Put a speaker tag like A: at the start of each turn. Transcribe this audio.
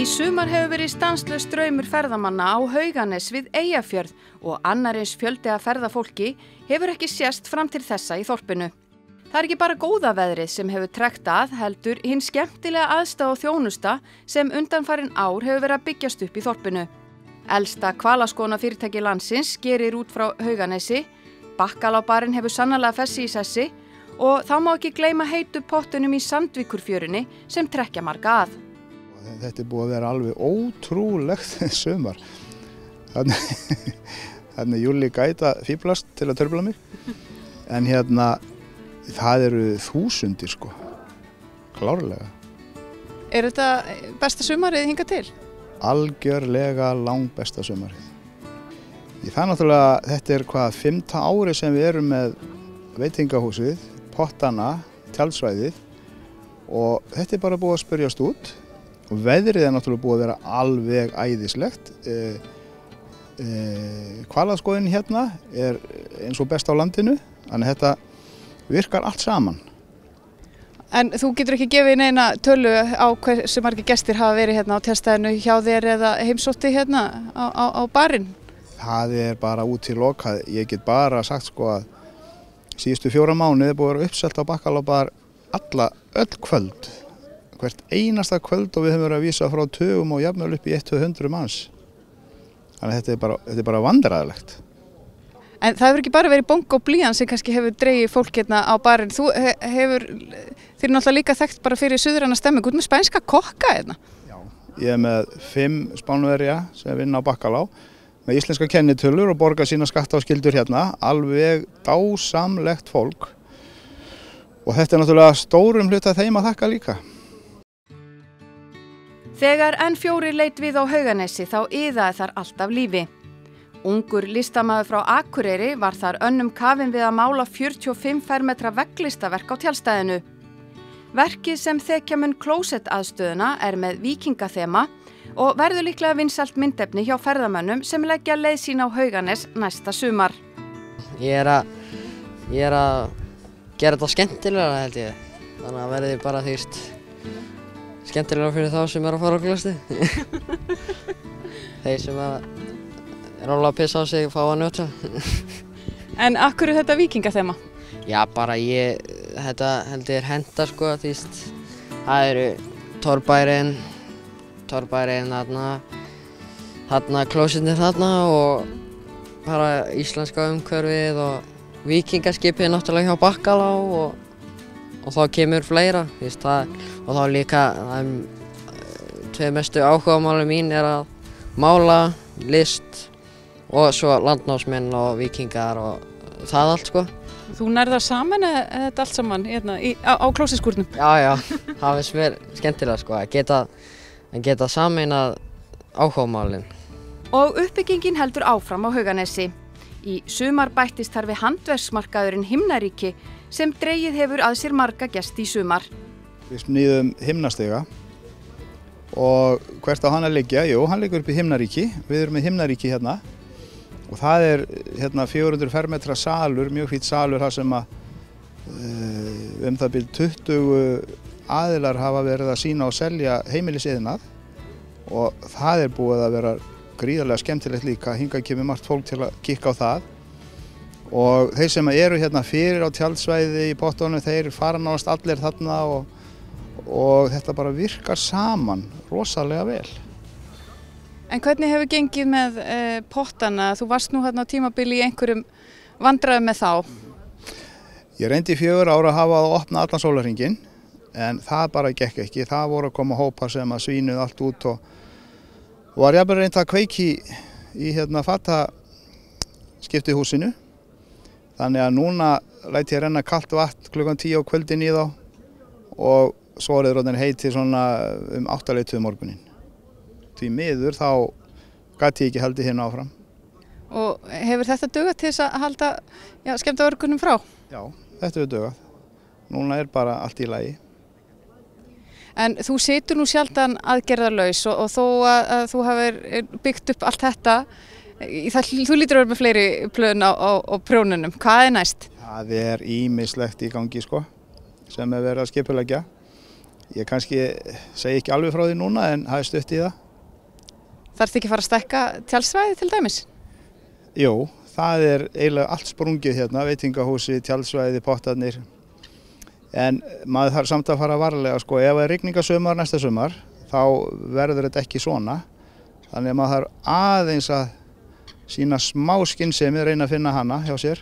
A: Í sumar hefur verið stanslaus straumur ferðamanna á Hauganes við Eyjafjörð og annar eins fjöldi af ferðafólki hefur ekki sést fram til þessa í þorpinu. Það er ekki bara góða veðrið sem hefur tregt að, heldur hinn skemmtilega aðstaða og þjónusta sem undanfarin ár hefur verið að byggjast upp í þorpinu. Elsta hvalaskoðunarfyrirtæki landsins gerir út frá Hauganesi, Bakkalábarinn hefur sannarlega fessi í sessi og þá má ekki gleyma heitu pottunum í Sandvíkurfjörunni sem trekkja marga að.
B: Þetta er búið að vera alveg ótrúlegt sumar. Þannig Júlli gæta fíblast til að törfla mig. En það eru þúsundir sko, klárlega.
A: Er þetta besta sumarið hingað til?
B: Algjörlega langbesta sumarið. Það er náttúrulega, þetta er 5. ári sem við erum með veitingahúsið, pottana, tjaldsvæðið og þetta er bara búið að spyrjast út. Og veðrið er náttúrulega búið að vera alveg æðislegt. Hvalaskoðun hérna er eins og best á landinu, þannig að þetta virkar allt saman.
A: En þú getur ekki gefið neina tölu á hversu margir gestir hafa verið hérna á tjaldstæðinu hjá þér eða heimsótti hérna á barinn?
B: Það er bara útilokað. Ég get bara sagt sko að síðustu 4 mánuði er búið að vera uppselt á Bakkalábar öll kvöld. Hvert einasta kvöld og við höfum verið að vísa frá tugum og jafnvel upp í 100 manns. Þannig að þetta er bara vandræðalegt.
A: En það hefur ekki bara verið bong og blýan sem kannski hefur dregið fólk hérna á barinn. Þið er náttúrulega líka þekkt bara fyrir suðræna stemming. Út með spænska kokka hérna.
B: Já, ég er með 5 Spánverja sem vinna á Bakkalá með íslenska kennitölur og borga sína skatta og skyldur hérna. Alveg dásamlegt fólk. Og þetta er náttúrulega stórum hluta þeim að þakka líka.
A: Þegar N4 leit við á Hauganesi þá iðaði þar alltaf lífi. Ungur listamaður frá Akureyri var þar önnum kafinn við að mála 45 fermetra vegglistaverk á tjaldstæðinu. Verkið sem þekja mun klósettaðstöðuna er með víkingaþema og verður líklega vinsælt myndefni hjá ferðamönnum sem leggja leið sín á Hauganes næsta sumar.
C: Ég er að gera þetta skemmtilega held ég. Þannig að verði bara skemmtilega fyrir þá sem er að fara á glasti. Þeir sem er alveg að pissa á sig fá að njóta.
A: En af hverju þetta víkingaþema?
C: Já, bara þetta held ég henta sko, það eru torfbærinn þarna klósettin þarna og bara íslenska umhverfið og víkingaskipið náttúrulega hjá Bakkalá og þá kemur fleira, og þá líka 2 mestu áhugamálin mín er að mála, list og svo landnámsmenn og víkingar og það allt sko.
A: Þú nærðar saman þetta allt saman hérna, á klósettskúrnum?
C: Já, það finnst mér skemmtilega sko, að geta sameinað áhugamálin.
A: Og uppbyggingin heldur áfram á Hauganesi. Í sumar bættist þar við handverksmarkaðurinn Himnaríki sem dregið hefur að sér marga gesti í sumar.
B: Við smíðum himnastiga og hvert á hann að liggja? Jú, hann liggur upp í Himnaríki. Við erum með Himnaríki hérna og það er 400 fermetra salur, mjög fínn salur þar sem að það bil 20 aðilar hafa verið að sýna og selja heimilisiðnað og það er búið að vera gríðarlega skemmtilegt líka. Hingað kemur margt fólk til að kikka á það. Og þeir sem eru hérna fyrir á tjaldsvæði í pottunum, þeir fara nánast allir þarna og þetta bara virkar saman rosalega vel.
A: En hvernig hefur gengið með pottana? Þú varst nú hérna á tímabili í einhverjum vandræðum með þá.
B: Ég reyndi í 4 ára að hafa að opna allan sólarhringinn, en það bara gekk ekki. Það voru að koma hópar sem að svínuðu allt út og var jafnvel reynt að kveiki í fattaskiptihúsinu. Þannig að núna læt ég renna kalt vatn klukkan 10 á kvöldin í þá og svo er það heiti svona 8 morguninn. Því miður þá gat ég ekki haldið hérna áfram.
A: Og hefur þetta dugað til þess að halda skemmtiverkunum frá?
B: Já, þetta hefur dugað. Núna er bara allt í lagi.
A: En þú situr nú sjaldan aðgerðarlaus og þó að þú hafir byggt upp allt þetta, þú lítur að vera með fleiri plön á prjónunum. Hvað er næst?
B: Það er ýmislegt í gangi sko, sem er verið að skipuleggja. Ég kannski segi ekki alveg frá því núna en hafi stutt í það.
A: Þarftu ekki að fara að stækka tjaldsvæði til dæmis?
B: Jú, það eiginlega allt sprungið hérna, veitingahúsi, tjaldsvæði, pottarnir. En maður þarf samt að fara varlega, sko, ef það rigningasumar næsta sumar, þá verður þetta ekki svona. Þannig að maður þarf aðeins að sýna smá skynsemi, reyna að finna hana hjá sér.